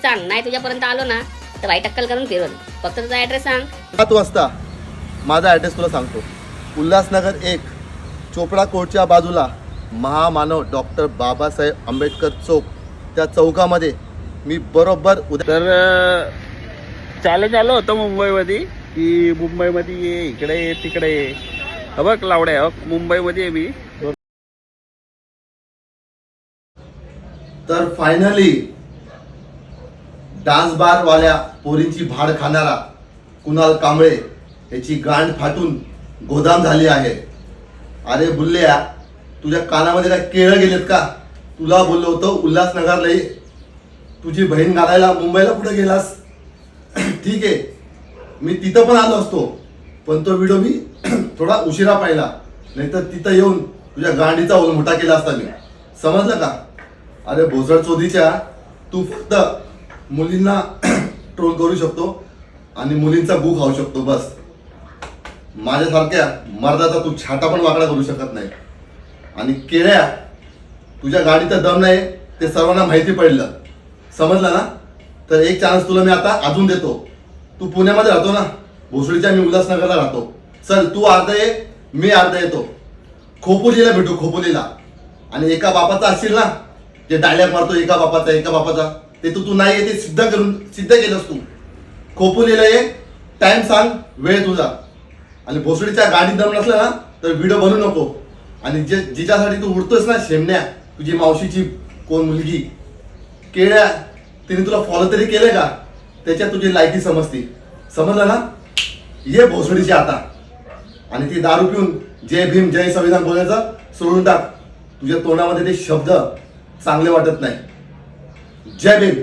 सांग, नाही तुझ्यापर्यंत आलो ना तर वाईट टक्कल करून फिरवल. फक्त तुझा ॲड्रेस सांग. 7 वाजता माझा ॲड्रेस तुला सांगतो. उल्हासनगर 1 चोपडा कोर्टच्या बाजूला महामानव डॉक्टर बाबासाहेब आंबेडकर चौक, त्या चौकामध्ये मी बरोबर तर चॅलेंज आलं होतं मुंबईमध्ये की मुंबईमध्ये ये, इकडे ये, तिकडे ये. हा बघ लावड्या, मुंबईमध्ये आहे मी. तर फायनली डान्स बार वाल्या पोरींची भाड खाणारा कुणाल कांबळे याची गांड फाटून गोदाम झाली आहे. अरे बुल्ल्या, तुझ्या कानामध्ये काय केळं गेलेत का? तुला बोललो होतो उल्हासनगरला ये. तुझी बहीण घालायला मुंबईला कुठे गेलास? ठीक आहे, मी तिथं पण आलो असतो, पण तो व्हिडिओ मी थोडा उशिरा पाहिला, नाहीतर तिथं येऊन तुझ्या गांडीचा मोठा केला असता मी. समजलं का? अरे भोसड चोदीच्या, तू फक्त मुलींना ट्रोल करू शकतो आणि मुलींचा गू खाऊ शकतो बस. माझ्यासारख्या मर्दाचा तू छाटा पण वाकडा करू शकत नाही. आणि केळ्या, तुझ्या गाडीचा दम नाही ते सर्वांना माहिती पडलं. समजलं ना? तर एक चान्स तुला मी आता अजून देतो. तू पुण्यामध्ये राहतो ना, भोसडीच्या मी उल्हासनगरला राहतो. चल, तू अर्धा ये, मी अर्धा येतो. खोपोलीला भेटू, खोपोलीला. आणि एका बापाचा असशील ना, जे डायलॉग मारतो एका बापाचा, ते तू नाही आहे ते सिद्ध केलंस तू. खोपोलीला ये, टाइम सांग, वेळ तुझा. आणि भोसडीच्या गाडीत दम नसला ना तर व्हिडिओ बनवू नको. आणि जिच्यासाठी तू उडतोस ना शेमण्या, तुझी मावशीची कोण मुलगी केळ्या, तिने तुला फॉलो तरी केलंय का? त्याच्यात तुझी लायकी समजते. समजलं ना? ये भोसडीची आता. आणि ती दारू पिऊन जय भीम जय संविधान बोलायचं सोडून टाक. तुझ्या तोंडामध्ये ते शब्द चांगले वाटत नाही. जय भीम.